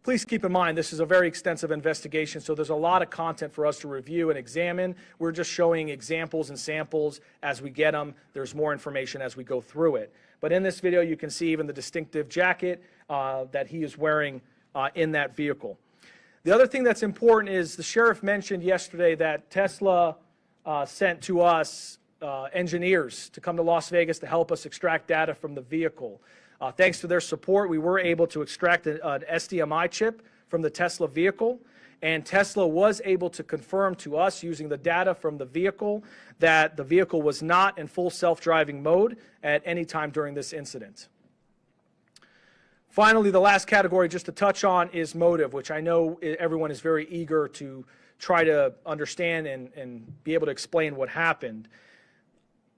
Please keep in mind this is a very extensive investigation, so there's a lot of content for us to review and examine. We're just showing examples and samples as we get them. There's more information as we go through it. But in this video, you can see even the distinctive jacket that he is wearing in that vehicle. The other thing that's important is the sheriff mentioned yesterday that Tesla sent to us engineers to come to Las Vegas to help us extract data from the vehicle. Thanks to their support, we were able to extract an SDMI chip from the Tesla vehicle, and Tesla was able to confirm to us using the data from the vehicle that the vehicle was not in full self-driving mode at any time during this incident. Finally, the last category just to touch on is motive, which I know everyone is very eager to try to understand and be able to explain what happened.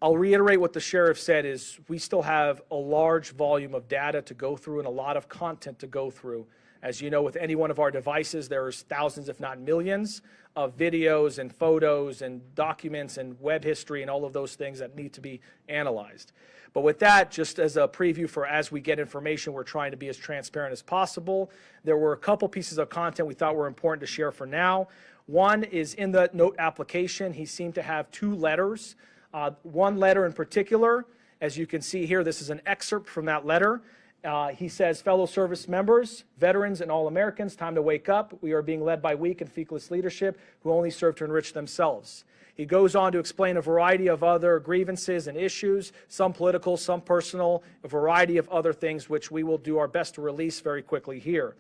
I'll reiterate what the sheriff said is we still have a large volume of data to go through and a lot of content to go through. As you know, with any one of our devices, there's thousands, if not millions, of videos and photos and documents and web history and all of those things that need to be analyzed. But with that, just as a preview for as we get information, we're trying to be as transparent as possible. There were a couple pieces of content we thought were important to share for now. One is in the note application. He seemed to have two letters. One letter in particular, as you can see here, this is an excerpt from that letter. He says, fellow service members, veterans, and all Americans, time to wake up. We are being led by weak and feckless leadership who only serve to enrich themselves. He goes on to explain a variety of other grievances and issues, some political, some personal, a variety of other things which we will do our best to release very quickly here.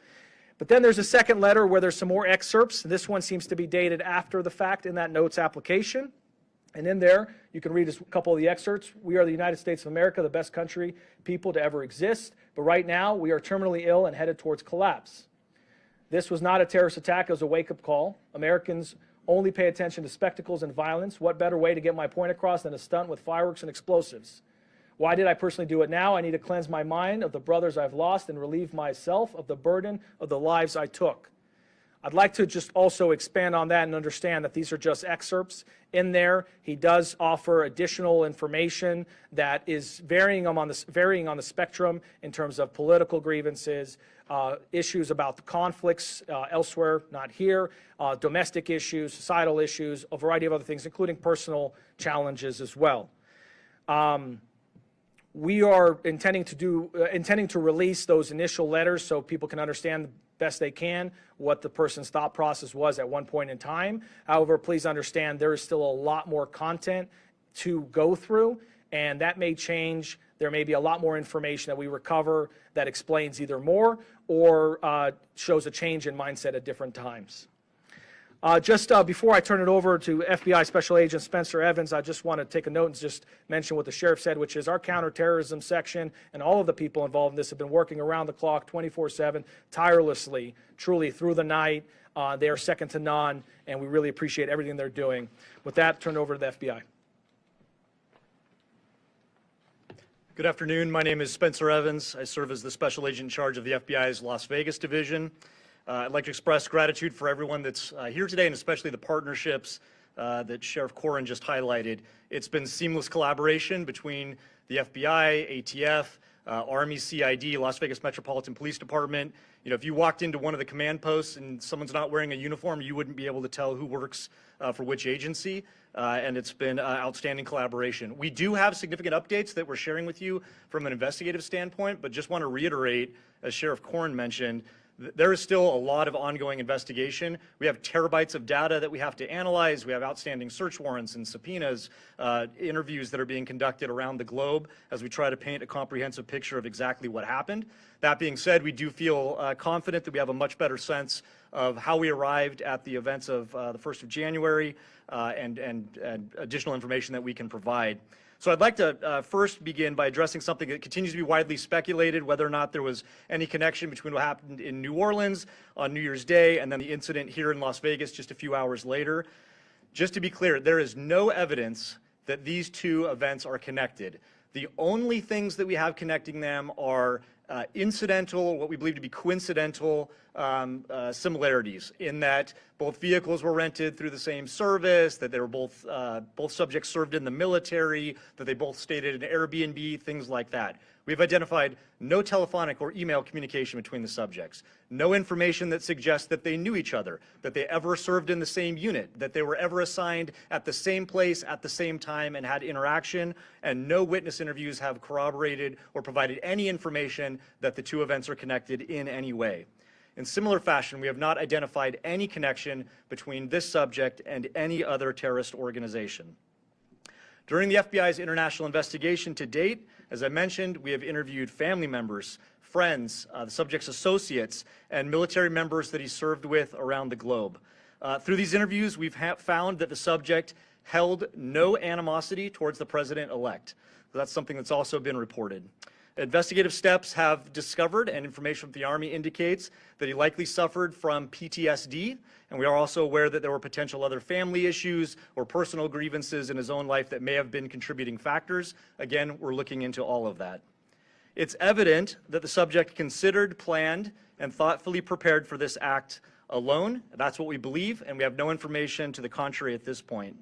But then there's a second letter where there's some more excerpts. This one seems to be dated after the fact in that notes application. And in there, you can read a couple of the excerpts. We are the United States of America, the best country, people to ever exist. But right now, we are terminally ill and headed towards collapse. This was not a terrorist attack. It was a wake-up call. Americans only pay attention to spectacles and violence. What better way to get my point across than a stunt with fireworks and explosives? Why did I personally do it now? I need to cleanse my mind of the brothers I've lost and relieve myself of the burden of the lives I took. I'd like to just also expand on that and understand that these are just excerpts. In there, he does offer additional information that is varying on the spectrum in terms of political grievances, issues about the conflicts elsewhere, not here, domestic issues, societal issues, a variety of other things, including personal challenges as well. We are intending to release those initial letters so people can understand best they can what the person's thought process was at one point in time. However, please understand there is still a lot more content to go through, and that may change. There may be a lot more information that we recover that explains either more or shows a change in mindset at different times. Just before I turn it over to FBI Special Agent Spencer Evans, I just want to take a note and just mention what the sheriff said, which is our counterterrorism section and all of the people involved in this have been working around the clock 24/7, tirelessly, truly through the night. They are second to none, and we really appreciate everything they're doing. With that, turn it over to the FBI. Good afternoon. My name is Spencer Evans. I serve as the Special Agent in charge of the FBI's Las Vegas division. I'd like to express gratitude for everyone that's here today, and especially the partnerships that Sheriff Corrin just highlighted. It's been seamless collaboration between the FBI, ATF, Army, CID, Las Vegas Metropolitan Police Department. You know, if you walked into one of the command posts and someone's not wearing a uniform, you wouldn't be able to tell who works for which agency, and it's been outstanding collaboration. We do have significant updates that we're sharing with you from an investigative standpoint, but just want to reiterate, as Sheriff Corrin mentioned, there is still a lot of ongoing investigation. We have terabytes of data that we have to analyze. We have outstanding search warrants and subpoenas, interviews that are being conducted around the globe as we try to paint a comprehensive picture of exactly what happened. That being said, we do feel confident that we have a much better sense of how we arrived at the events of the 1st of January and additional information that we can provide. So I'd like to first begin by addressing something that continues to be widely speculated, whether or not there was any connection between what happened in New Orleans on New Year's Day and then the incident here in Las Vegas just a few hours later. Just to be clear, there is no evidence that these two events are connected. The only things that we have connecting them are incidental, what we believe to be coincidental similarities in that both vehicles were rented through the same service, that they were both subjects served in the military, that they both stayed at an Airbnb, things like that. We've identified no telephonic or email communication between the subjects, no information that suggests that they knew each other, that they ever served in the same unit, that they were ever assigned at the same place at the same time and had interaction, and no witness interviews have corroborated or provided any information that the two events are connected in any way. In similar fashion, we have not identified any connection between this subject and any other terrorist organization. During the FBI's international investigation to date, as I mentioned, we have interviewed family members, friends, the subject's associates, and military members that he served with around the globe. Through these interviews, we've found that the subject held no animosity towards the president-elect. So that's something that's also been reported. Investigative steps have discovered, and information from the Army indicates, that he likely suffered from PTSD, and we are also aware that there were potential other family issues or personal grievances in his own life that may have been contributing factors. Again, we're looking into all of that. It's evident that the subject considered, planned, and thoughtfully prepared for this act alone. That's what we believe, and we have no information to the contrary at this point.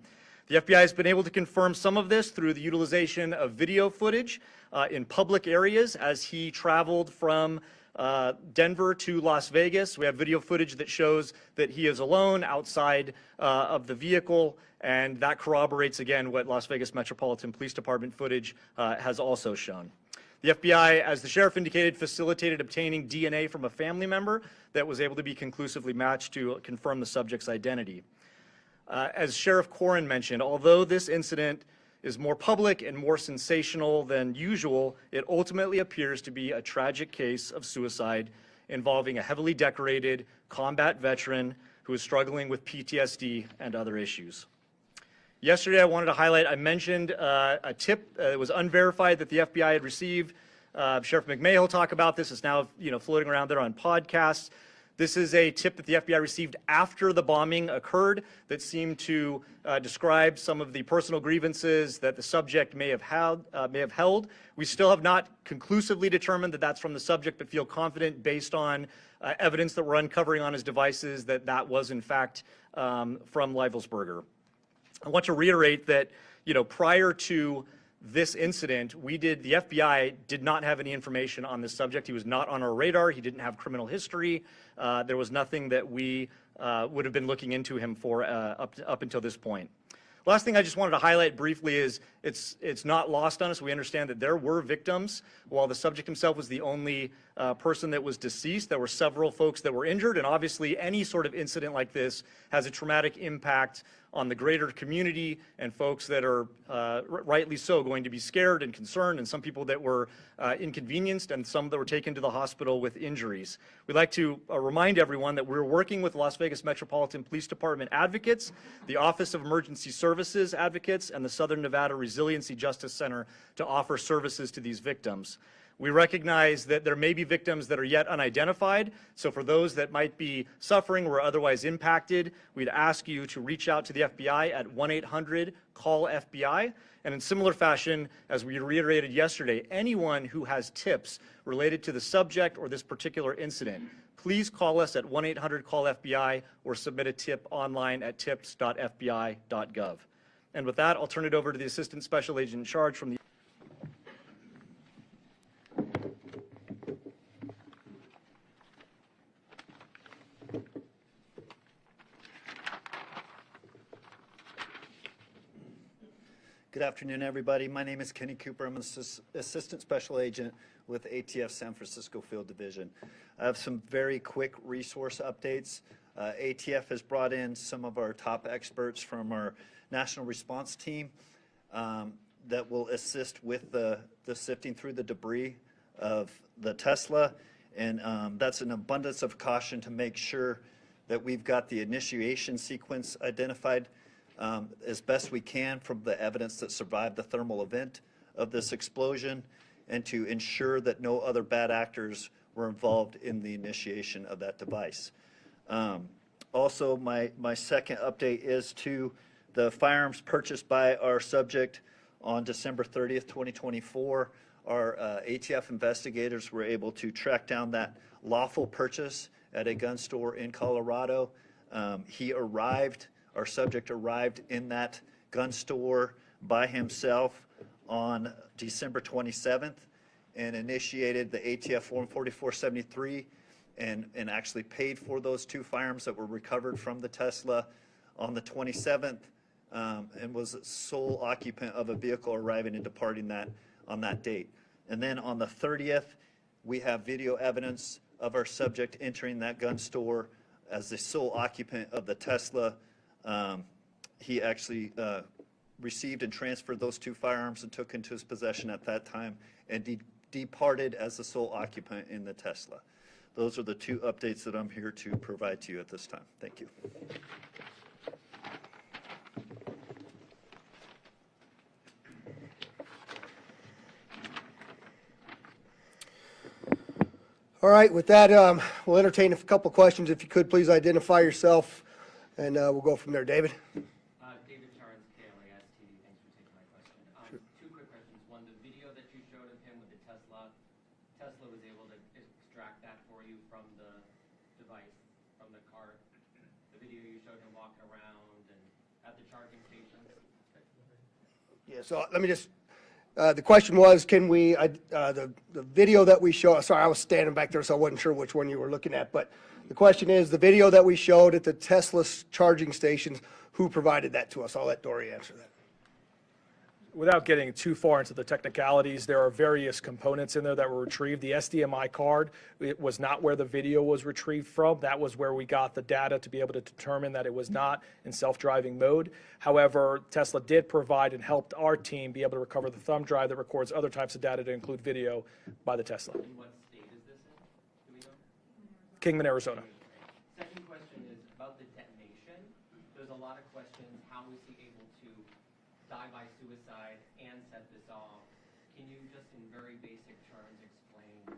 The FBI has been able to confirm some of this through the utilization of video footage in public areas as he traveled from Denver to Las Vegas. We have video footage that shows that he is alone outside of the vehicle, and that corroborates, again, what Las Vegas Metropolitan Police Department footage has also shown. The FBI, as the sheriff indicated, facilitated obtaining DNA from a family member that was able to be conclusively matched to confirm the subject's identity. As Sheriff Corrin mentioned, although this incident is more public and more sensational than usual, it ultimately appears to be a tragic case of suicide involving a heavily decorated combat veteran who is struggling with PTSD and other issues. Yesterday, I wanted to highlight, I mentioned a tip that was unverified that the FBI had received. Sheriff McMahon will talk about this. It's now floating around there on podcasts. This is a tip that the FBI received after the bombing occurred that seemed to describe some of the personal grievances that the subject may have held. We still have not conclusively determined that that's from the subject, but feel confident based on evidence that we're uncovering on his devices that that was in fact from Leivelsberger. I want to reiterate that, prior to this incident, the FBI did not have any information on this subject. He was not on our radar. He didn't have criminal history. There was nothing that we would have been looking into him for up until this point. Last thing I just wanted to highlight briefly is it's not lost on us. We understand that there were victims. While the subject himself was the only person that was deceased, there were several folks that were injured, and obviously any sort of incident like this has a traumatic impact on the greater community and folks that are rightly so going to be scared and concerned, and some people that were inconvenienced and some that were taken to the hospital with injuries. We'd like to remind everyone that we're working with Las Vegas Metropolitan Police Department advocates, the Office of Emergency Services advocates, and the Southern Nevada Resiliency Justice Center to offer services to these victims. We recognize that there may be victims that are yet unidentified, so for those that might be suffering or otherwise impacted, we'd ask you to reach out to the FBI at 1-800-CALL-FBI. And in similar fashion, as we reiterated yesterday, anyone who has tips related to the subject or this particular incident, please call us at 1-800-CALL-FBI or submit a tip online at tips.fbi.gov. And with that, I'll turn it over to the Assistant Special Agent in charge from the Good afternoon, everybody. My name is Kenny Cooper. I'm an Assistant Special Agent with ATF San Francisco Field Division. I have some very quick resource updates. ATF has brought in some of our top experts from our National Response Team that will assist with the sifting through the debris of the Tesla, and that's an abundance of caution to make sure that we've got the initiation sequence identified as best we can from the evidence that survived the thermal event of this explosion, and to ensure that no other bad actors were involved in the initiation of that device. Also, my second update is to the firearms purchased by our subject on December 30th, 2024. Our ATF investigators were able to track down that lawful purchase at a gun store in Colorado. Our subject arrived in that gun store by himself on December 27th. and initiated the ATF Form 4473 and actually paid for those 2 firearms that were recovered from the Tesla on the 27th, and was sole occupant of a vehicle arriving and departing that on that date. And then on the 30th, we have video evidence of our subject entering that gun store as the sole occupant of the Tesla. He actually received and transferred those 2 firearms and took into his possession at that time, and departed as the sole occupant in the Tesla. Those are the 2 updates that I'm here to provide to you at this time. Thank you. All right, with that, we'll entertain a couple questions. If you could, please identify yourself, and we'll go from there. David? David Charles, KLAS TV. Thanks for taking my question. 2 quick questions. One, the video that you showed of him with the Tesla was able to extract that for you from the device, from the car. The video you showed him walking around and at the charging stations. Yeah, so let me just, the question was, can we, the video that we show, sorry, I was standing back there, so I wasn't sure which one you were looking at, but the question is, the video that we showed at the Tesla charging stations, who provided that to us? I'll let Dory answer that. Without getting too far into the technicalities, there are various components in there that were retrieved. The SDMI card, it was not where the video was retrieved from. That was where we got the data to be able to determine that it was not in self-driving mode. However, Tesla did provide and helped our team be able to recover the thumb drive that records other types of data to include video by the Tesla. In what state is this in? Do we know? Kingman, Arizona. Second question is about the detonation. There's a lot of questions. How was he able to die by suicide and set this off? Can you just in very basic terms explain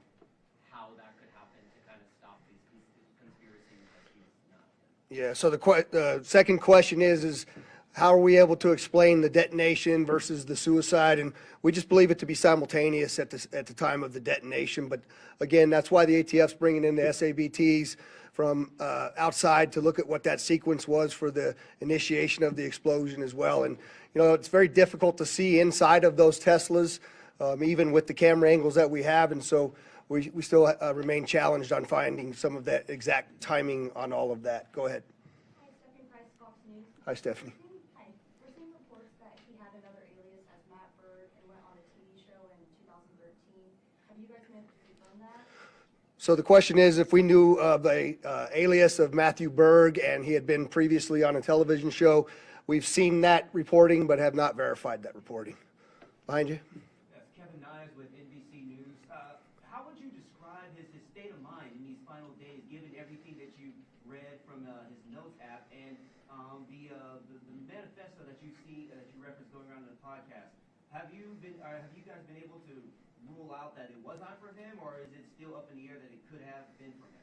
how that could happen to kind of stop these conspiracies that he's not? Yeah, so the second question is how are we able to explain the detonation versus the suicide? And we just believe it to be simultaneous at the time of the detonation. But again, that's why the ATF's bringing in the SABTs from outside to look at what that sequence was for the initiation of the explosion as well. And, you know, it's very difficult to see inside of those Teslas, even with the camera angles that we have. And so we still remain challenged on finding some of that exact timing on all of that. Go ahead. Hi, Stephanie Price, Fox News. Hi, Stephanie. Hi. We're seeing reports that he had another alias as Matt Bird and went on a TV show in 2013. Have you guys been able to confirm that? So the question is if we knew of a alias of Matthew Berg and he had been previously on a television show. We've seen that reporting but have not verified that reporting. Behind you. Yes, Kevin Nyes with NBC News. How would you describe his state of mind in these final days, given everything that you read from his notes app and the manifesto that you see that you referenced going around in the podcast? Have you guys been able to rule out that it was not from him, or is it still up in the air that it could have been from him?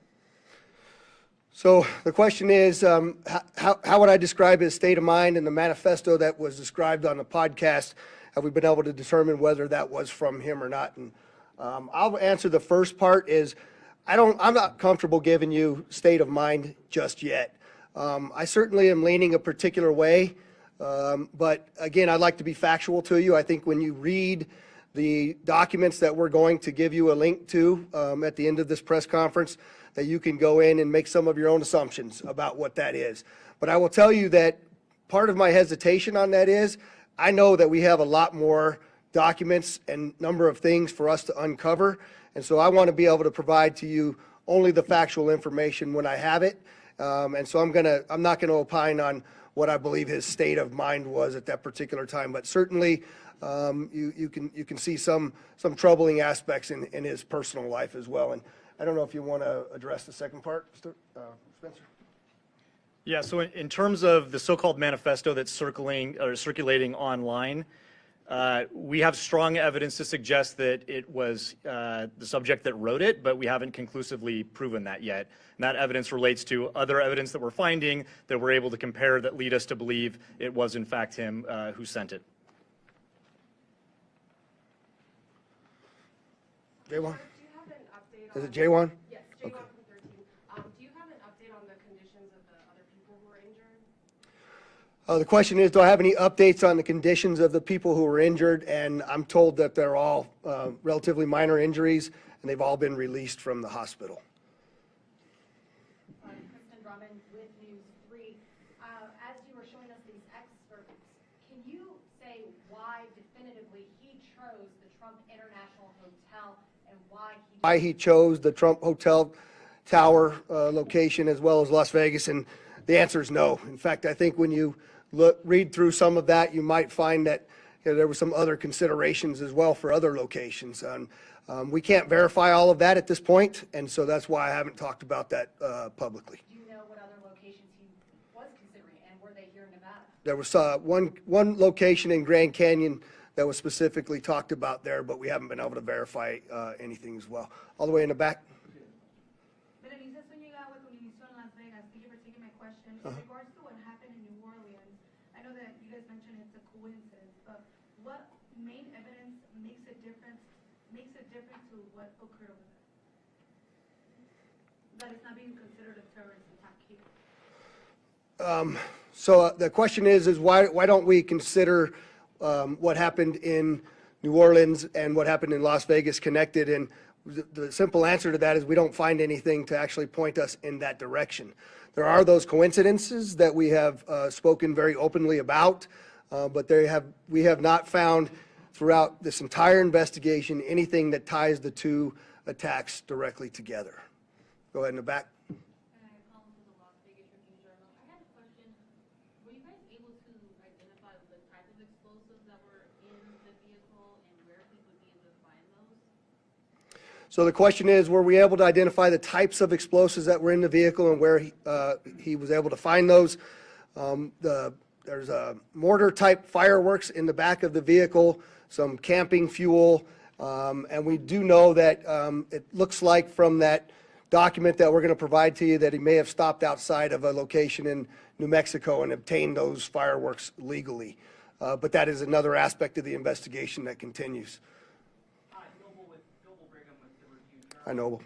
So the question is, how would I describe his state of mind in the manifesto that was described on the podcast? Have we been able to determine whether that was from him or not? And I'll answer the first part is, I'm not comfortable giving you state of mind just yet. I certainly am leaning a particular way, but again, I'd like to be factual to you. I think when you read the documents that we're going to give you a link to at the end of this press conference, that you can go in and make some of your own assumptions about what that is. But I will tell you that part of my hesitation on that is, I know that we have a lot more documents and number of things for us to uncover. And so I want to be able to provide to you only the factual information when I have it. And so I'm not gonna opine on what I believe his state of mind was at that particular time. But certainly, you can see some troubling aspects in his personal life as well. And I don't know if you want to address the second part, Spencer. Yeah, so in terms of the so-called manifesto that's circulating online, we have strong evidence to suggest that it was the subject that wrote it, but we haven't conclusively proven that yet. And that evidence relates to other evidence that we're finding that we're able to compare that lead us to believe it was in fact him who sent it. J1? Do you have an update on... Is it J1? Yes, J1 Okay. from 13. Do you have an update on the conditions of the other people who were injured? The question is, do I have any updates on the conditions of the people who were injured? And I'm told that they're all relatively minor injuries, and they've all been released from the hospital. Kristen Drummond with News 3. As you were showing us these excerpts, can you say why definitively he chose the Trump International Hotel and why he chose the Trump Hotel Tower location as well as Las Vegas? And the answer is no. In fact, I think when you read through some of that, you might find that there were some other considerations as well for other locations. And we can't verify all of that at this point, and so that's why I haven't talked about that publicly. Do you know what other locations he was considering, and were they here in Nevada? There was one location in Grand Canyon that was specifically talked about there, but we haven't been able to verify anything as well. All the way in the back. Berenice Zúñiga with Univision Las Vegas. Thank you for taking my question. In regards to what happened in New Orleans, I know that you guys mentioned it's a coincidence, but what main evidence makes it different to what occurred over there? That it's not being considered a terrorist attack here. So the question is why don't we consider what happened in New Orleans and what happened in Las Vegas connected? And the simple answer to that is we don't find anything to actually point us in that direction. There are those coincidences that we have spoken very openly about, but we have not found throughout this entire investigation anything that ties the two attacks directly together. Go ahead in the back. I had a question. Were you guys able to identify the type of explosives that were in the vehicle and where he would be able to find those? So the question is, were we able to identify the types of explosives that were in the vehicle and where he was able to find those? There's a mortar-type fireworks in the back of the vehicle, some camping fuel, and we do know that it looks like from that document that we're going to provide to you that he may have stopped outside of a location in New Mexico and obtained those fireworks legally. But that is another aspect of the investigation that continues. Hi, Noble Brigham with the Review Journal. Hi, Noble.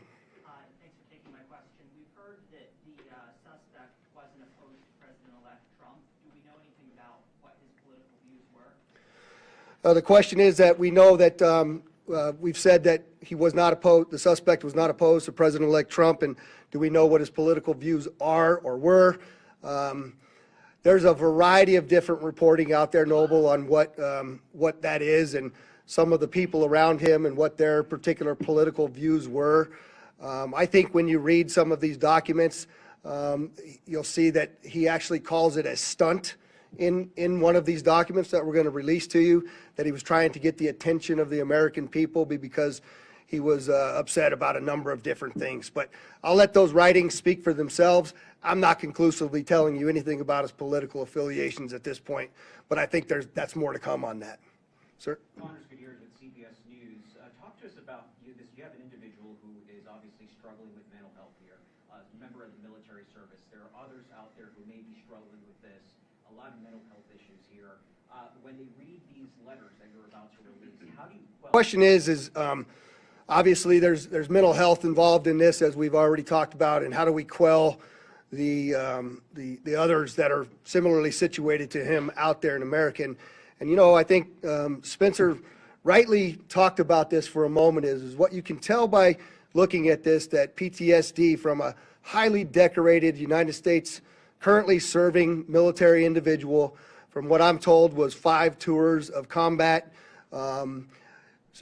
Thanks for taking my question. We've heard that the suspect wasn't opposed to President-elect Trump. Do we know anything about what his political views were? The question is that we know that we've said that he was not opposed, the suspect was not opposed to President-elect Trump, and do we know what his political views are or were? There's a variety of different reporting out there, Noble, on what that is and some of the people around him and what their particular political views were. I think when you read some of these documents, you'll see that he actually calls it a stunt in one of these documents that we're going to release to you, that he was trying to get the attention of the American people because he was upset about a number of different things. But I'll let those writings speak for themselves. I'm not conclusively telling you anything about his political affiliations at this point, but I think that's more to come on that. Sir? Connors Gutierrez with CBS News. Talk to us about you have an individual who is obviously struggling with mental health here, a member of the military service. There are others out there who may be struggling with this, a lot of mental health issues here. When they read these letters that you're about to release, how do you quell? The question is obviously there's mental health involved in this, as we've already talked about, and how do we quell the others that are similarly situated to him out there in America? And you know, I think Spencer rightly talked about this for a moment, is what you can tell by looking at this, that PTSD from a highly decorated United States currently serving military individual, from what I'm told was 5 tours of combat,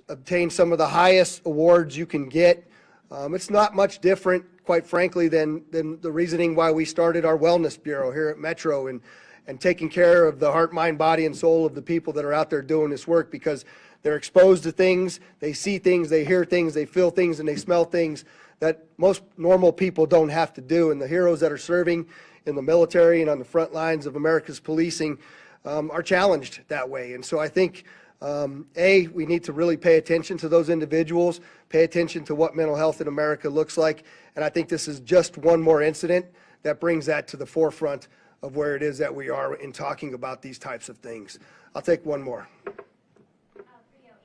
obtained some of the highest awards you can get. It's not much different, quite frankly, than the reasoning why we started our wellness bureau here at Metro and taking care of the heart, mind, body, and soul of the people that are out there doing this work, because they're exposed to things, they see things, they hear things, they feel things, and they smell things that most normal people don't have to do. And the heroes that are serving in the military and on the front lines of America's policing are challenged that way. And so I think, we need to really pay attention to those individuals, pay attention to what mental health in America looks like. And I think this is just one more incident that brings that to the forefront of where it is that we are in talking about these types of things. I'll take one more. Rio AP,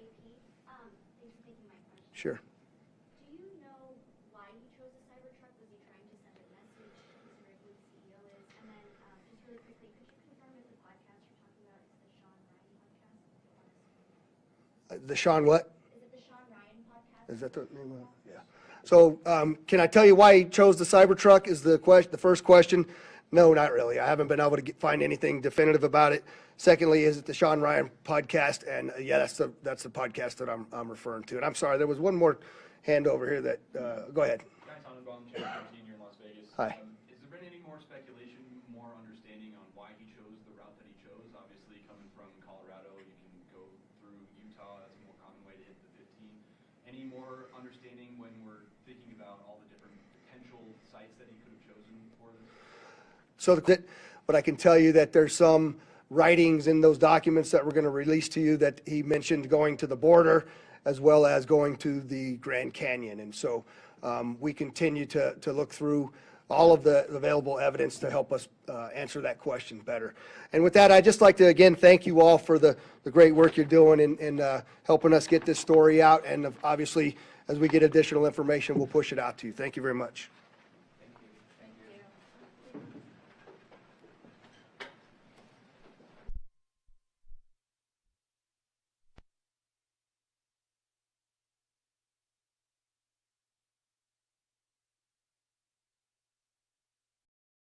thanks for taking my question. Sure. Do you know why he chose the Cybertruck? Was he trying to send a message? Who the CEO is? And then, just really quickly, could you confirm if the The Sean what? Is it the Sean Ryan podcast? Is that the name of it? Yeah. So, can I tell you why he chose the Cybertruck is the first question? No, not really. I haven't been able to find anything definitive about it. Secondly, is it the Sean Ryan podcast? And yeah, that's the podcast that I'm referring to. And I'm sorry, there was one more hand over here that, go ahead. Here in Las Vegas. Hi. Has there been any more speculation, more understanding on why he chose the route that he chose? Obviously, coming from Colorado, you can go through Utah. That's a more common way to hit the 15. Any more understanding when we're thinking about all the different potential sites that he could have chosen for this? So, but I can tell you that there's some writings in those documents that we're going to release to you that he mentioned going to the border as well as going to the Grand Canyon. And so we continue to look through all of the available evidence to help us answer that question better. And with that, I'd just like to, again, thank you all for the great work you're doing in helping us get this story out. And obviously, as we get additional information, we'll push it out to you. Thank you very much.